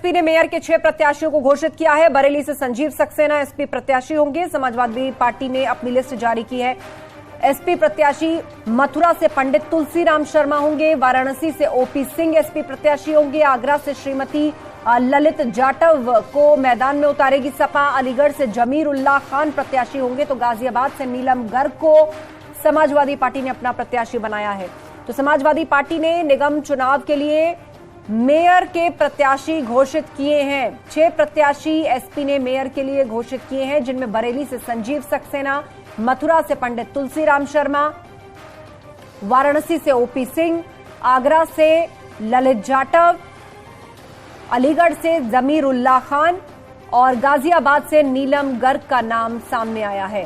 SP ने mayor के 6 प्रत्याशियों को घोषित किया है। बरेली से संजीव सक्सेना एसपी प्रत्याशी होंगे। समाजवादी पार्टी ने अपनी लिस्ट जारी की है। एसपी प्रत्याशी मथुरा से पंडित तुलसीराम शर्मा होंगे। वाराणसी से ओपी सिंह एसपी प्रत्याशी होंगे। आगरा से श्रीमती ललित जाटव को मैदान में उतारेगी सपा। अलीगढ़ से जमीर उल्लाह खान प्रत्याशी होंगे, तो गाजियाबाद से नीलम गर्ग को समाजवादी पार्टी ने अपना प्रत्याशी बनाया है। तो समाजवादी पार्टी ने निगम चुनाव के लिए मेयर के प्रत्याशी घोषित किए हैं। 6 प्रत्याशी एसपी ने मेयर के लिए घोषित किए हैं, जिनमें बरेली से संजीव सक्सेना, मथुरा से पंडित तुलसीराम शर्मा, वाराणसी से ओपी सिंह, आगरा से ललित जाटव, अलीगढ़ से जमीर उल्लाह खान और गाजियाबाद से नीलम गर्ग का नाम सामने आया है।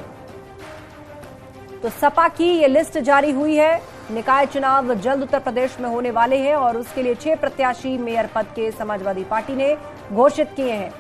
तो सपा की ये लिस्ट जारी हुई है। निकाय चुनाव जल्द उत्तर प्रदेश में होने वाले हैं और उसके लिए 6 प्रत्याशी मेयर पद के समाजवादी पार्टी ने घोषित किए हैं।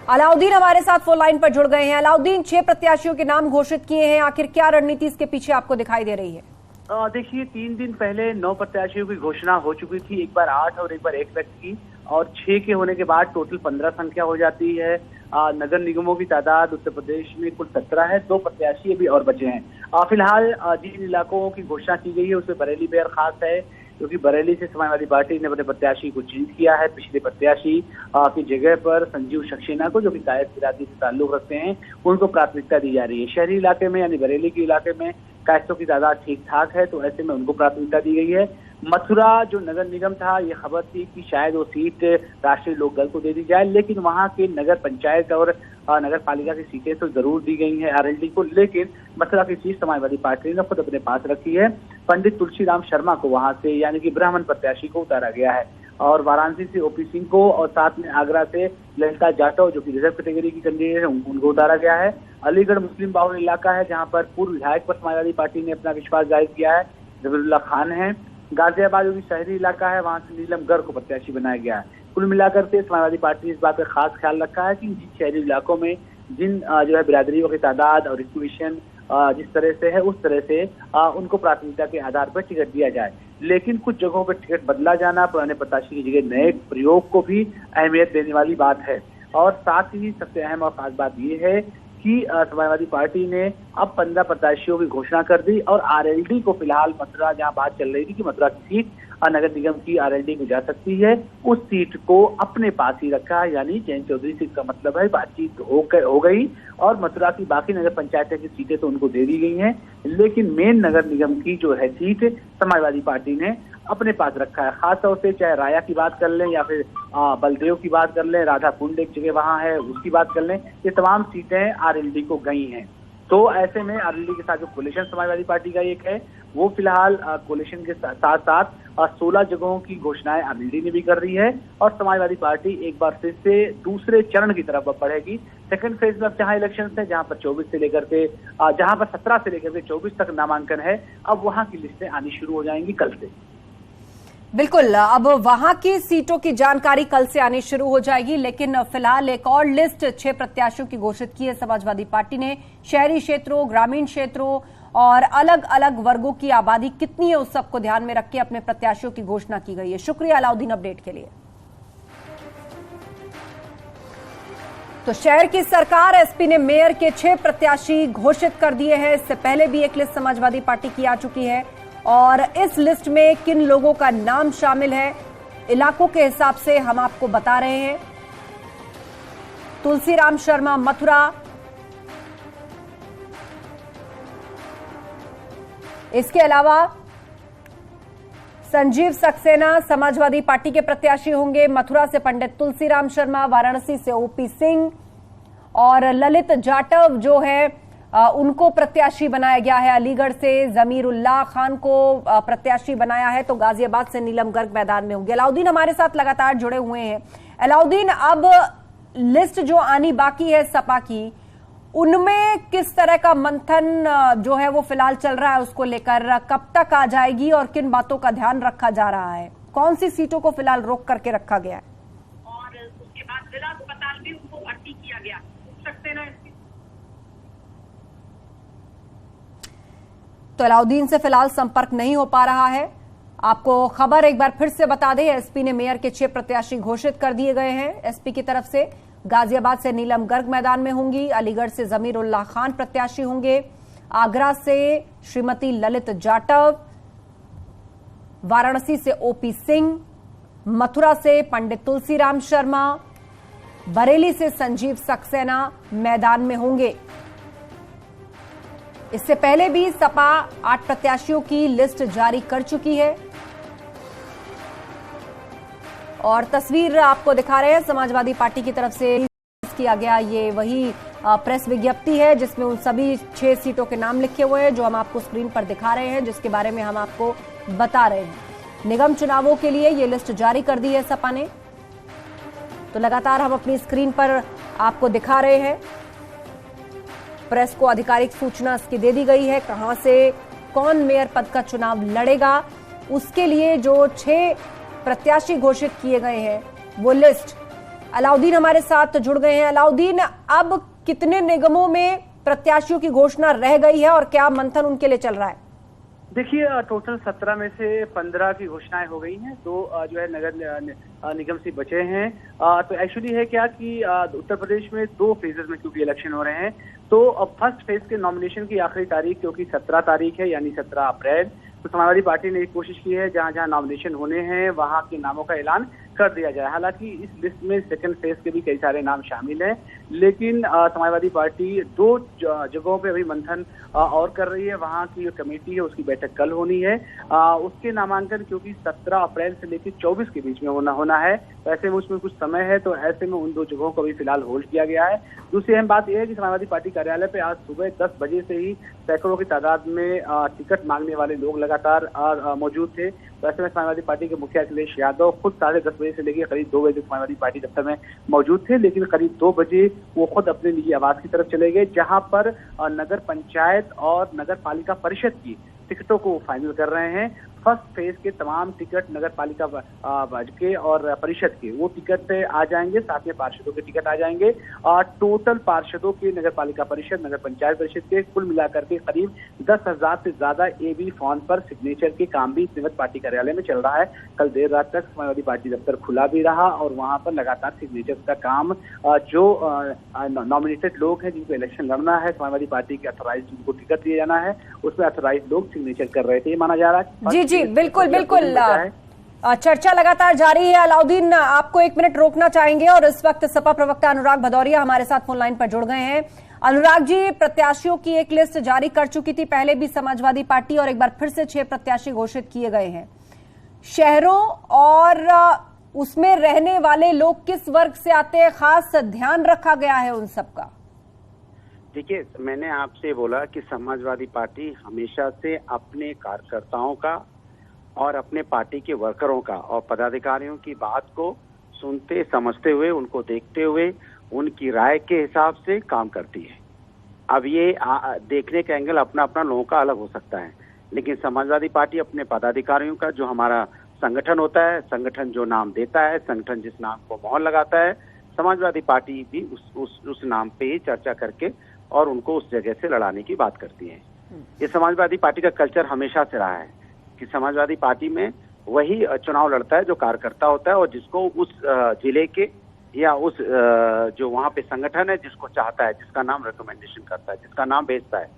अलाउद्दीन हमारे साथ फोन लाइन पर जुड़ गए हैं। अलाउद्दीन, 6 प्रत्याशियों के नाम घोषित किए हैं, आखिर क्या रणनीति इसके पीछे आपको दिखाई दे रही है? देखिए, 3 दिन पहले 9 प्रत्याशियों की घोषणा हो चुकी थी, एक बार 8 और एक बार 1 व्यक्ति की, और 6 के होने के बाद टोटल 15 संख्या हो जाती है। नगर निगमों की तादाद उत्तर प्रदेश में कुल 17 है। 2 प्रत्याशी अभी और बचे हैं। फिलहाल जिन इलाकों की घोषणा की गई है उसमें बरेली बेहद खास है, क्योंकि बरेली से समाजवादी पार्टी ने अपने प्रत्याशी को चेंज किया है। पिछले प्रत्याशी की जगह पर संजीव सक्सेना को, जो कि कायस्थ बिरादरी से ताल्लुक रखते हैं, उनको प्राथमिकता दी जा रही है। शहरी इलाके में यानी बरेली के इलाके में कायस्थों की तादाद ठीक ठाक है, तो ऐसे में उनको प्राथमिकता दी गई है। मथुरा जो नगर निगम था, ये खबर थी कि शायद वो सीट राष्ट्रीय लोक दल को दे दी जाए, लेकिन वहां के नगर पंचायत और नगर पालिका की सीटें तो जरूर दी गई हैं आरएलडी को, लेकिन मथुरा की सीट समाजवादी पार्टी ने खुद अपने पास रखी है। पंडित तुलसीराम शर्मा को वहां से यानी कि ब्राह्मण प्रत्याशी को उतारा गया है, और वाराणसी से ओपी सिंह को और साथ में आगरा से ललिता जाटव जो कि रिजर्व कैटेगरी की कैंडिडेट है उनको उतारा गया है। अलीगढ़ मुस्लिम बाहुल इलाका है, जहां पर पूर्व विधायक पर समाजवादी पार्टी ने अपना विश्वास जाहिर किया है, जमीर उल्लाह खान है। गाजियाबाद जो कि शहरी इलाका है, वहां से नीलम गर्ग को प्रत्याशी बनाया गया है। कुल मिलाकर के समाजवादी पार्टी ने इस बात का खास ख्याल रखा है कि जिन शहरी इलाकों में जिन जो है बिरादरियों की तादाद और रिजर्वेशन जिस तरह से है, उस तरह से उनको प्राथमिकता के आधार पर टिकट दिया जाए। लेकिन कुछ जगहों पर टिकट बदला जाना, पुराने प्रत्याशी की जगह नए प्रयोग को भी अहमियत देने वाली बात है। और साथ ही सबसे अहम और खास बात यह है कि समाजवादी पार्टी ने अब 15 प्रत्याशियों की घोषणा कर दी, और आरएलडी को फिलहाल मथुरा, जहां बात चल रही थी कि मथुरा की सीट नगर निगम की आरएलडी को जा सकती है, उस सीट को अपने पास ही रखा है। यानी जैन चौधरी सीट का मतलब है बातचीत हो गई, और मथुरा की बाकी नगर पंचायत की सीटें तो उनको दे दी गई हैं, लेकिन मेन नगर निगम की जो है सीट समाजवादी पार्टी ने अपने पास रखा है। खासतौर से चाहे राया की बात कर लें या फिर बलदेव की बात कर लें, राधा कुंड एक जगह वहां है उसकी बात कर लें, ये तमाम सीटें आरएलडी को गई हैं। तो ऐसे में आरएलडी के साथ जो कोलिशन समाजवादी पार्टी का एक है, वो फिलहाल कोलिशन के साथ साथ 16 जगहों की घोषणाएं आरएलडी ने भी कर रही है, और समाजवादी पार्टी एक बार फिर से दूसरे चरण की तरफ बढ़ेगी। सेकंड फेज में जहां इलेक्शन है, जहां पर 24 से लेकर के जहां पर 17 से लेकर के 24 तक नामांकन है, अब वहां की लिस्टें आनी शुरू हो जाएंगी कल से। बिल्कुल, अब वहां की सीटों की जानकारी कल से आनी शुरू हो जाएगी, लेकिन फिलहाल एक और लिस्ट 6 प्रत्याशियों की घोषित की है समाजवादी पार्टी ने। शहरी क्षेत्रों, ग्रामीण क्षेत्रों और अलग अलग वर्गों की आबादी कितनी है, उस सबको ध्यान में रख के अपने प्रत्याशियों की घोषणा की गई है। शुक्रिया अलाउद्दीन अपडेट के लिए। तो शहर की सरकार एसपी ने मेयर के 6 प्रत्याशी घोषित कर दिए हैं। इससे पहले भी एक लिस्ट समाजवादी पार्टी की आ चुकी है, और इस लिस्ट में किन लोगों का नाम शामिल है इलाकों के हिसाब से हम आपको बता रहे हैं। तुलसीराम शर्मा मथुरा, इसके अलावा संजीव सक्सेना समाजवादी पार्टी के प्रत्याशी होंगे। मथुरा से पंडित तुलसीराम शर्मा, वाराणसी से ओपी सिंह और ललित जाटव जो है उनको प्रत्याशी बनाया गया है। अलीगढ़ से जमीर उल्लाह खान को प्रत्याशी बनाया है, तो गाजियाबाद से नीलम गर्ग मैदान में होंगे। अलाउद्दीन हमारे साथ लगातार जुड़े हुए हैं। अलाउद्दीन, अब लिस्ट जो आनी बाकी है सपा की, उनमें किस तरह का मंथन जो है वो फिलहाल चल रहा है, उसको लेकर कब तक आ जाएगी और किन बातों का ध्यान रखा जा रहा है? कौन सी सीटों को फिलहाल रोक करके रखा गया है? और उसके बाद जिला अस्पताल भी उनको भर्ती किया गया, पूछ सकते हैं ना। तो अलाउद्दीन से फिलहाल संपर्क नहीं हो पा रहा है। आपको खबर एक बार फिर से बता दें, एसपी ने मेयर के 6 प्रत्याशी घोषित कर दिए गए हैं एसपी की तरफ से। गाजियाबाद से नीलम गर्ग मैदान में होंगी, अलीगढ़ से जमीर उल्लाह खान प्रत्याशी होंगे, आगरा से श्रीमती ललित जाटव, वाराणसी से ओपी सिंह, मथुरा से पंडित तुलसीराम शर्मा, बरेली से संजीव सक्सेना मैदान में होंगे। इससे पहले भी सपा 8 प्रत्याशियों की लिस्ट जारी कर चुकी है और तस्वीर आपको दिखा रहे हैं समाजवादी पार्टी की तरफ से किया गया ये वही प्रेस विज्ञप्ति है जिसमें उन सभी 6 सीटों के नाम लिखे हुए हैं जो हम आपको स्क्रीन पर दिखा रहे हैं, जिसके बारे में हम आपको बता रहे हैं। निगम चुनावों के लिए ये लिस्ट जारी कर दी है सपा ने, तो लगातार हम अपनी स्क्रीन पर आपको दिखा रहे हैं। प्रेस को आधिकारिक सूचना इसकी दे दी गई है, कहां से कौन मेयर पद का चुनाव लड़ेगा उसके लिए जो 6 प्रत्याशी घोषित किए गए हैं वो लिस्ट। अलाउद्दीन हमारे साथ जुड़ गए हैं। अलाउद्दीन, अब कितने निगमों में प्रत्याशियों की घोषणा रह गई है और क्या मंथन उनके लिए चल रहा है? देखिए, टोटल 17 में से 15 की घोषणाएं हो गई हैं, 2 जो है नगर निगम से बचे हैं। तो एक्चुअली है क्या कि उत्तर प्रदेश में 2 फेजेस में क्योंकि इलेक्शन हो रहे हैं, तो अब फर्स्ट फेज के नॉमिनेशन की आखिरी तारीख क्योंकि 17 तारीख है यानी 17 अप्रैल, तो समाजवादी पार्टी ने एक कोशिश की है जहां जहां नॉमिनेशन होने हैं वहां के नामों का ऐलान कर दिया जाए। हालांकि इस लिस्ट में सेकंड फेज के भी कई सारे नाम शामिल हैं, लेकिन समाजवादी पार्टी 2 जगहों पे अभी मंथन और कर रही है। वहां की जो कमेटी है उसकी बैठक कल होनी है, उसके नामांकन क्योंकि 17 अप्रैल से लेकर 24 के बीच में होना है, तो ऐसे में उसमें कुछ समय है, तो ऐसे में उन 2 जगहों को भी फिलहाल होल्ड किया गया है। दूसरी अहम बात यह है कि समाजवादी पार्टी कार्यालय पे आज सुबह 10 बजे से ही सैकड़ों की तादाद में टिकट मांगने वाले लोग लगातार मौजूद थे। तो ऐसे में समाजवादी पार्टी के मुखिया अखिलेश यादव खुद 10:30 बजे से लेकर करीब 2 बजे तक समाजवादी पार्टी दफ्तर में मौजूद थे, लेकिन करीब 2 बजे वो खुद अपने निजी आवास की तरफ चले गए, जहां पर नगर पंचायत और नगर पालिका परिषद की टिकटों को फाइनल कर रहे हैं। फर्स्ट फेज के तमाम टिकट नगर पालिका के और परिषद के वो टिकट आ जाएंगे, साथ में पार्षदों के टिकट आ जाएंगे। और टोटल पार्षदों के नगर पालिका परिषद, नगर पंचायत परिषद के कुल मिलाकर के करीब 10,000 से ज्यादा एबी फॉर्म पर सिग्नेचर के काम भी इस वक्त पार्टी कार्यालय में चल रहा है। कल देर रात तक समाजवादी पार्टी दफ्तर खुला भी रहा और वहां पर लगातार सिग्नेचर का काम जो नॉमिनेटेड लोग हैं जिनको इलेक्शन लड़ना है, समाजवादी पार्टी के अथोराइज जिनको टिकट दिया जाना है, उसमें अथोराइज लोग सिग्नेचर कर रहे थे, ये माना जा रहा है। जी बिल्कुल चर्चा लगातार जारी है। अलाउद्दीन, आपको 1 मिनट रोकना चाहेंगे और इस वक्त सपा प्रवक्ता अनुराग भदौरिया हमारे साथ फोन लाइन पर जुड़ गए हैं। अनुराग जी, प्रत्याशियों की एक लिस्ट जारी कर चुकी थी पहले भी समाजवादी पार्टी और एक बार फिर से 6 प्रत्याशी घोषित किए गए हैं। शहरों और उसमें रहने वाले लोग किस वर्ग से आते हैं, खास ध्यान रखा गया है उन सबका? देखिए, मैंने आपसे बोला कि समाजवादी पार्टी हमेशा से अपने कार्यकर्ताओं का और अपने पार्टी के वर्करों का और पदाधिकारियों की बात को सुनते समझते हुए, उनको देखते हुए, उनकी राय के हिसाब से काम करती है। अब ये देखने का एंगल अपना अपना लोगों का अलग हो सकता है, लेकिन समाजवादी पार्टी अपने पदाधिकारियों का, जो हमारा संगठन होता है, संगठन जो नाम देता है, संगठन जिस नाम को मोहर लगाता है, समाजवादी पार्टी भी उस नाम पे ही चर्चा करके और उनको उस जगह से लड़ाने की बात करती है। ये समाजवादी पार्टी का कल्चर हमेशा से रहा है कि समाजवादी पार्टी में वही चुनाव लड़ता है जो कार्यकर्ता होता है और जिसको उस जिले के या उस जो वहाँ पे संगठन है जिसको चाहता है, जिसका नाम रिकमेंडेशन करता है, जिसका नाम भेजता है,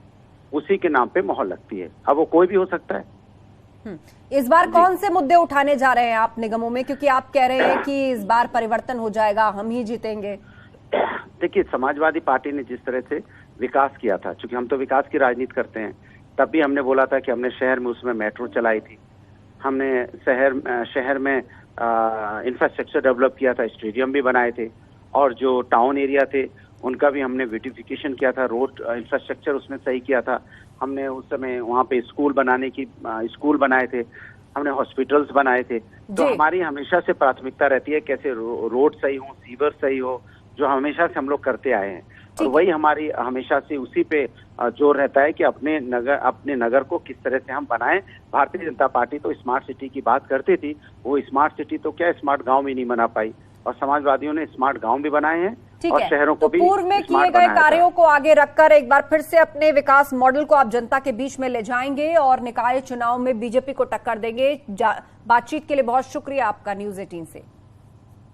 उसी के नाम पे मोहर लगती है। अब वो कोई भी हो सकता है। इस बार कौन से मुद्दे उठाने जा रहे हैं आप निगमों में, क्योंकि आप कह रहे हैं कि इस बार परिवर्तन हो जाएगा, हम ही जीतेंगे? देखिए, समाजवादी पार्टी ने जिस तरह से विकास किया था, क्योंकि हम तो विकास की राजनीति करते हैं, तब भी हमने बोला था कि हमने शहर में उसमें मेट्रो चलाई थी, हमने शहर में इंफ्रास्ट्रक्चर डेवलप किया था, स्टेडियम भी बनाए थे, और जो टाउन एरिया थे उनका भी हमने ब्यूटिफिकेशन किया था, रोड इंफ्रास्ट्रक्चर उसमें सही किया था। हमने उस समय वहाँ पे स्कूल बनाए थे, हमने हॉस्पिटल्स बनाए थे। तो हमारी हमेशा से प्राथमिकता रहती है कैसे रोड सही हो, सीवर सही हो, जो हमेशा से हम लोग करते आए हैं, और वही हमारी हमेशा से उसी पे जोर रहता है कि अपने नगर को किस तरह से हम बनाएं। भारतीय जनता पार्टी तो स्मार्ट सिटी की बात करती थी, वो स्मार्ट सिटी तो क्या स्मार्ट गांव भी नहीं बना पाई, और समाजवादियों ने स्मार्ट गांव भी बनाए हैं ठीक और है, शहरों तो को भी पूर्व में किए स्मार्ट गए बनाया जाए। कार्यों को आगे रखकर एक बार फिर से अपने विकास मॉडल को आप जनता के बीच में ले जाएंगे और निकाय चुनाव में बीजेपी को टक्कर देंगे। बातचीत के लिए बहुत शुक्रिया आपका न्यूज 18 से।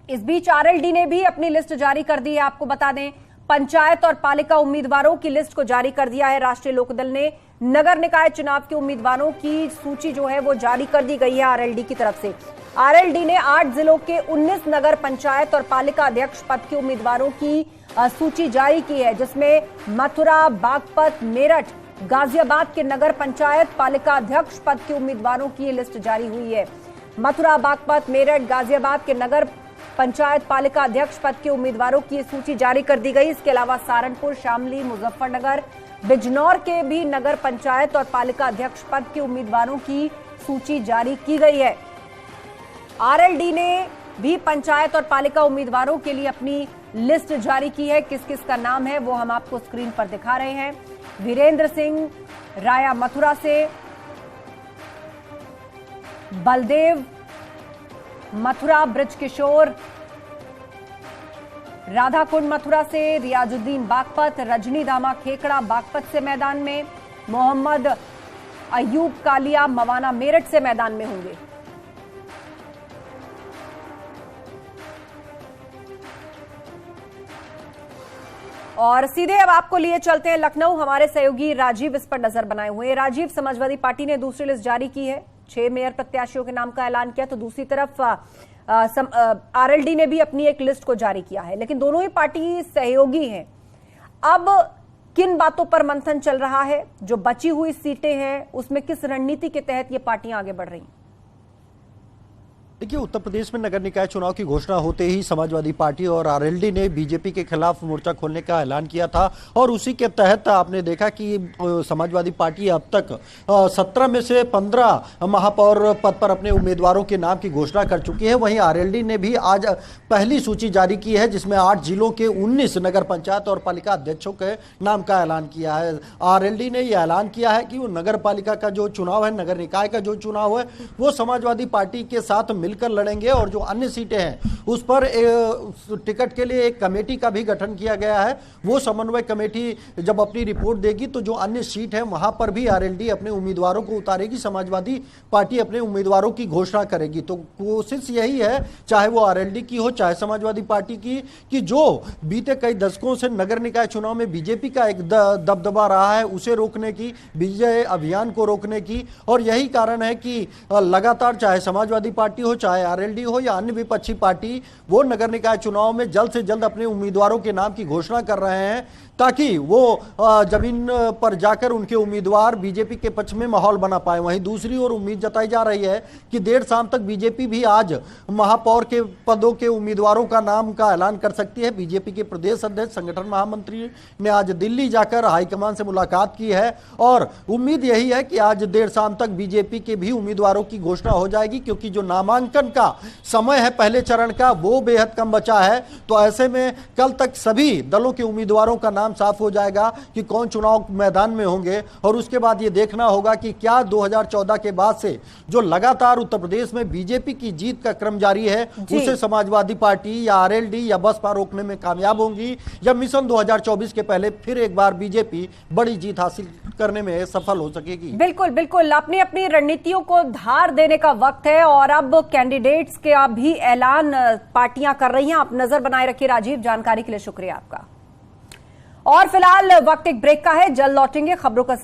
इस बीच आरएलडी ने भी अपनी लिस्ट जारी कर दी है। आपको बता दें, पंचायत और पालिका उम्मीदवारों की लिस्ट को जारी कर दिया है राष्ट्रीय लोकदल ने। नगर निकाय चुनाव के उम्मीदवारों की सूची जो है वो जारी कर दी गई है आरएलडी की तरफ से। आरएलडी ने 8 जिलों के 19 नगर पंचायत और पालिका अध्यक्ष पद के उम्मीदवारों की सूची जारी की है, जिसमें मथुरा, बागपत, मेरठ, गाजियाबाद के नगर पंचायत पालिका अध्यक्ष पद के उम्मीदवारों की लिस्ट जारी हुई है। मथुरा, बागपत, मेरठ, गाजियाबाद के नगर पंचायत पालिका अध्यक्ष पद के उम्मीदवारों की सूची जारी कर दी गई। इसके अलावा सहारनपुर, शामली, मुजफ्फरनगर, बिजनौर के भी नगर पंचायत और पालिका अध्यक्ष पद के उम्मीदवारों की सूची जारी की गई है। आरएलडी ने भी पंचायत और पालिका उम्मीदवारों के लिए अपनी लिस्ट जारी की है। किस किस का नाम है वो हम आपको स्क्रीन पर दिखा रहे हैं। वीरेंद्र सिंह राया मथुरा से, बलदेव मथुरा ब्रजकिशोर, राधाकुंड मथुरा से, रियाजुद्दीन बागपत, रजनी दामा खेकड़ा बागपत से मैदान में, मोहम्मद अयूब कालिया मवाना मेरठ से मैदान में होंगे। और सीधे अब आपको लिए चलते हैं लखनऊ। हमारे सहयोगी राजीव इस पर नजर बनाए हुए हैं। राजीव, समाजवादी पार्टी ने दूसरी लिस्ट जारी की है, 6 मेयर प्रत्याशियों के नाम का ऐलान किया, तो दूसरी तरफ आरएलडी ने भी अपनी एक लिस्ट को जारी किया है, लेकिन दोनों ही पार्टी सहयोगी हैं। अब किन बातों पर मंथन चल रहा है? जो बची हुई सीटें हैं उसमें किस रणनीति के तहत ये पार्टियां आगे बढ़ रही हैं? देखिए, उत्तर प्रदेश में नगर निकाय चुनाव की घोषणा होते ही समाजवादी पार्टी और आरएलडी ने बीजेपी के खिलाफ मोर्चा खोलने का ऐलान किया था और उसी के तहत आपने देखा कि समाजवादी पार्टी अब तक 17 में से 15 महापौर पद पर अपने उम्मीदवारों के नाम की घोषणा कर चुकी है। वहीं आरएलडी ने भी आज पहली सूची जारी की है, जिसमें 8 जिलों के 19 नगर पंचायत और पालिका अध्यक्षों के नाम का ऐलान किया है। आरएलडी ने यह ऐलान किया है कि वो नगर पालिका का जो चुनाव है, नगर निकाय का जो चुनाव है, वो समाजवादी पार्टी के साथ मिलकर लड़ेंगे और जो अन्य सीटें हैं उस पर टिकट के लिए एक कमेटी का भी गठन किया गया है। वो समन्वय कमेटी जब अपनी रिपोर्ट देगी तो जो अन्य सीट है वहां पर भी आरएलडी अपने उम्मीदवारों को उतारेगी, समाजवादी पार्टी अपने उम्मीदवारों की घोषणा करेगी। तो कोशिश यही है, चाहे वो आरएलडी की हो चाहे समाजवादी पार्टी की, कि जो बीते कई दशकों से नगर निकाय चुनाव में बीजेपी का एक दबदबा रहा है उसे रोकने की, विजय अभियान को रोकने की। और यही कारण है कि लगातार चाहे समाजवादी पार्टी हो, चाहे आरएलडी हो या अन्य विपक्षी पार्टी, वो नगर निकाय चुनाव में जल्द से जल्द अपने उम्मीदवारों के नाम की घोषणा कर रहे हैं, ताकि वो जमीन पर जाकर उनके उम्मीदवार बीजेपी के पक्ष में माहौल बना पाए। वहीं दूसरी ओर उम्मीद जताई जा रही है कि देर शाम तक बीजेपी भी आज महापौर के पदों के उम्मीदवारों का नाम का ऐलान कर सकती है। बीजेपी के प्रदेश अध्यक्ष, संगठन महामंत्री ने आज दिल्ली जाकर हाईकमान से मुलाकात की है और उम्मीद यही है कि आज देर शाम तक बीजेपी के भी उम्मीदवारों की घोषणा हो जाएगी, क्योंकि जो नामांकन का समय है पहले चरण का वो बेहद कम बचा है। तो ऐसे में कल तक सभी दलों के उम्मीदवारों का नाम साफ हो जाएगा कि कौन चुनाव मैदान में होंगे। और उसके बाद ये देखना होगा कि क्या 2014 के बाद से जो लगातार उत्तर प्रदेश में बीजेपी की जीत का क्रम जारी है उसे समाजवादी पार्टी या आरएलडी या बसपा रोकने में कामयाब होंगी, या मिशन 2024 के पहले फिर एक बार बीजेपी बड़ी जीत हासिल करने में सफल हो सकेगी। बिल्कुल बिल्कुल, अपनी अपनी रणनीतियों को धार देने का वक्त है और अब कैंडिडेट्स के भी ऐलान पार्टियां कर रही हैं। आप नजर बनाए रखिए राजीव, जानकारी के लिए शुक्रिया आपका। और फिलहाल वक्त एक ब्रेक का है, जल्द लौटेंगे खबरों का